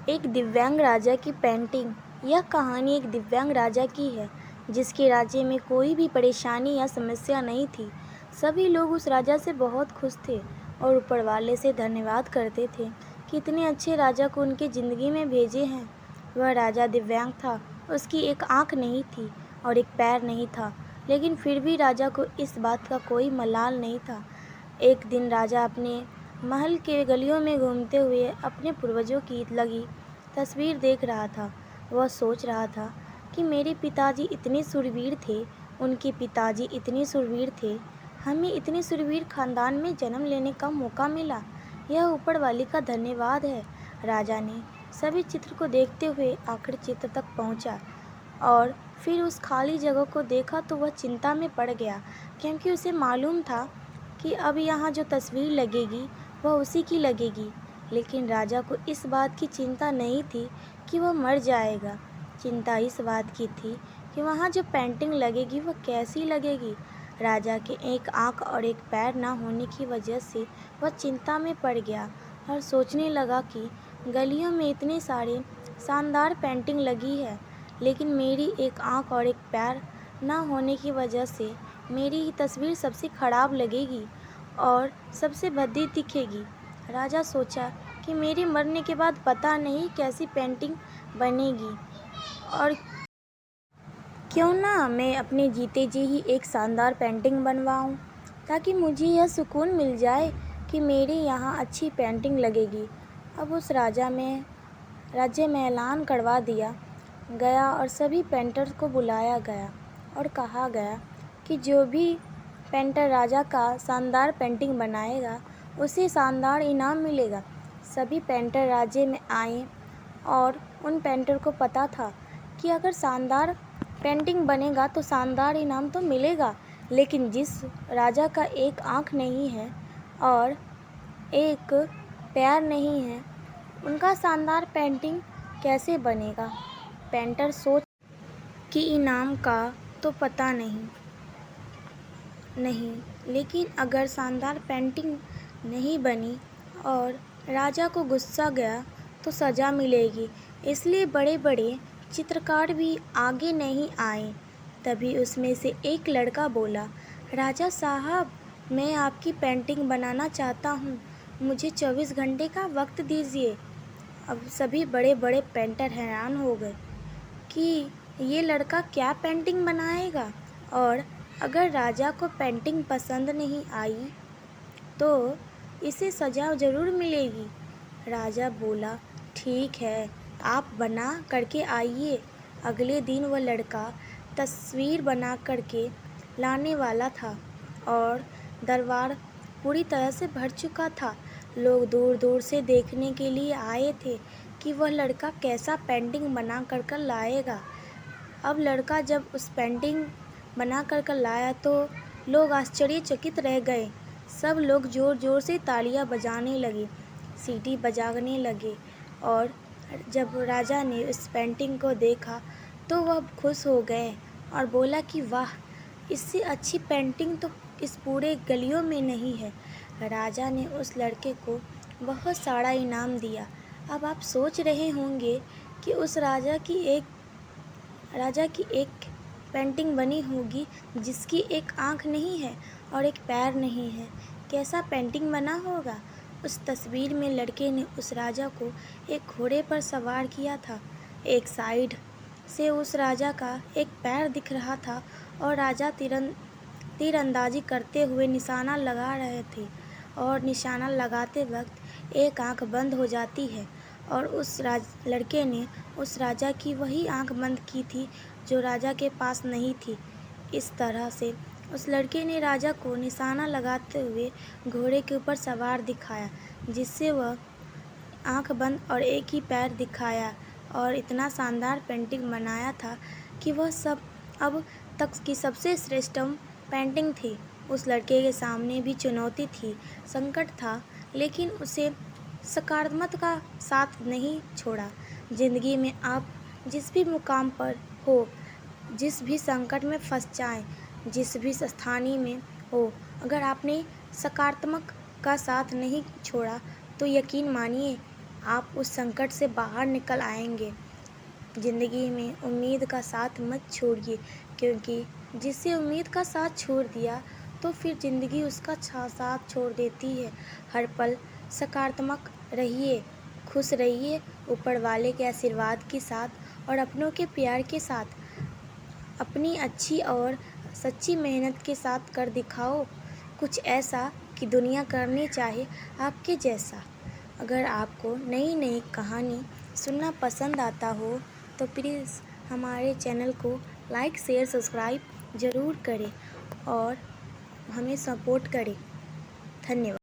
एक दिव्यांग राजा की पेंटिंग। यह कहानी एक दिव्यांग राजा की है जिसके राज्य में कोई भी परेशानी या समस्या नहीं थी। सभी लोग उस राजा से बहुत खुश थे और ऊपर वाले से धन्यवाद करते थे कि इतने अच्छे राजा को उनकी ज़िंदगी में भेजे हैं। वह राजा दिव्यांग था, उसकी एक आँख नहीं थी और एक पैर नहीं था, लेकिन फिर भी राजा को इस बात का कोई मलाल नहीं था। एक दिन राजा अपने महल के गलियों में घूमते हुए अपने पूर्वजों की लगी तस्वीर देख रहा था। वह सोच रहा था कि मेरे पिताजी इतने शूरवीर थे, उनके पिताजी इतने शूरवीर थे, हमें इतने शूरवीर खानदान में जन्म लेने का मौका मिला। यह ऊपर वाले का धन्यवाद है। राजा ने सभी चित्र को देखते हुए आखिरी चित्र तक पहुंचा और फिर उस खाली जगह को देखा तो वह चिंता में पड़ गया, क्योंकि उसे मालूम था कि अब यहाँ जो तस्वीर लगेगी वह उसी की लगेगी। लेकिन राजा को इस बात की चिंता नहीं थी कि वह मर जाएगा। चिंता इस बात की थी कि वहाँ जो पेंटिंग लगेगी वह कैसी लगेगी। राजा के एक आँख और एक पैर ना होने की वजह से वह चिंता में पड़ गया और सोचने लगा कि गलियों में इतने सारे शानदार पेंटिंग लगी है, लेकिन मेरी एक आँख और एक पैर ना होने की वजह से मेरी ही तस्वीर सबसे खराब लगेगी और सबसे भद्दी दिखेगी। राजा सोचा कि मेरे मरने के बाद पता नहीं कैसी पेंटिंग बनेगी, और क्यों ना मैं अपने जीते जी ही एक शानदार पेंटिंग बनवाऊं, ताकि मुझे यह सुकून मिल जाए कि मेरे यहाँ अच्छी पेंटिंग लगेगी। अब उस राज्य में ऐलान करवा दिया गया और सभी पेंटर्स को बुलाया गया और कहा गया कि जो भी पेंटर राजा का शानदार पेंटिंग बनाएगा उसे शानदार इनाम मिलेगा। सभी पेंटर राज्य में आए और उन पेंटर को पता था कि अगर शानदार पेंटिंग बनेगा तो शानदार इनाम तो मिलेगा, लेकिन जिस राजा का एक आँख नहीं है और एक पैर नहीं है, उनका शानदार पेंटिंग कैसे बनेगा। पेंटर सोच कि इनाम का तो पता नहीं, लेकिन अगर शानदार पेंटिंग नहीं बनी और राजा को गुस्सा गया तो सज़ा मिलेगी, इसलिए बड़े बड़े चित्रकार भी आगे नहीं आए। तभी उसमें से एक लड़का बोला, राजा साहब, मैं आपकी पेंटिंग बनाना चाहता हूँ, मुझे 24 घंटे का वक्त दीजिए। अब सभी बड़े बड़े पेंटर हैरान हो गए कि ये लड़का क्या पेंटिंग बनाएगा, और अगर राजा को पेंटिंग पसंद नहीं आई तो इसे सज़ा ज़रूर मिलेगी। राजा बोला, ठीक है, आप बना करके आइए। अगले दिन वह लड़का तस्वीर बना करके लाने वाला था और दरबार पूरी तरह से भर चुका था। लोग दूर दूर से देखने के लिए आए थे कि वह लड़का कैसा पेंटिंग बना कर लाएगा। अब लड़का जब उस पेंटिंग बना कर लाया तो लोग आश्चर्यचकित रह गए। सब लोग ज़ोर ज़ोर से तालियां बजाने लगे, सीटी बजाने लगे, और जब राजा ने उस पेंटिंग को देखा तो वह खुश हो गए और बोला कि वाह, इससे अच्छी पेंटिंग तो इस पूरे गलियों में नहीं है। राजा ने उस लड़के को बहुत सारा इनाम दिया। अब आप सोच रहे होंगे कि उस राजा की एक पेंटिंग बनी होगी जिसकी एक आँख नहीं है और एक पैर नहीं है, कैसा पेंटिंग बना होगा। उस तस्वीर में लड़के ने उस राजा को एक घोड़े पर सवार किया था। एक साइड से उस राजा का एक पैर दिख रहा था और राजा तीरंदाजी करते हुए निशाना लगा रहे थे, और निशाना लगाते वक्त एक आँख बंद हो जाती है और उस लड़के ने उस राजा की वही आँख बंद की थी जो राजा के पास नहीं थी। इस तरह से उस लड़के ने राजा को निशाना लगाते हुए घोड़े के ऊपर सवार दिखाया, जिससे वह आँख बंद और एक ही पैर दिखाया, और इतना शानदार पेंटिंग बनाया था कि वह सब अब तक की सबसे श्रेष्ठ पेंटिंग थी। उस लड़के के सामने भी चुनौती थी, संकट था, लेकिन उसे सकारात्मक का साथ नहीं छोड़ा। ज़िंदगी में आप जिस भी मुकाम पर हो, जिस भी संकट में फंस जाएं, जिस भी स्थानीय में हो, अगर आपने सकारात्मक का साथ नहीं छोड़ा तो यकीन मानिए आप उस संकट से बाहर निकल आएंगे। ज़िंदगी में उम्मीद का साथ मत छोड़िए, क्योंकि जिससे उम्मीद का साथ छोड़ दिया तो फिर ज़िंदगी उसका साथ छोड़ देती है। हर पल सकारात्मक रहिए, खुश रहिए, ऊपर वाले के आशीर्वाद के साथ और अपनों के प्यार के साथ। अपनी अच्छी और सच्ची मेहनत के साथ कर दिखाओ कुछ ऐसा कि दुनिया करनी चाहे आपके जैसा। अगर आपको नई नई कहानी सुनना पसंद आता हो तो प्लीज़ हमारे चैनल को लाइक शेयर सब्सक्राइब ज़रूर करें और हमें सपोर्ट करें। धन्यवाद।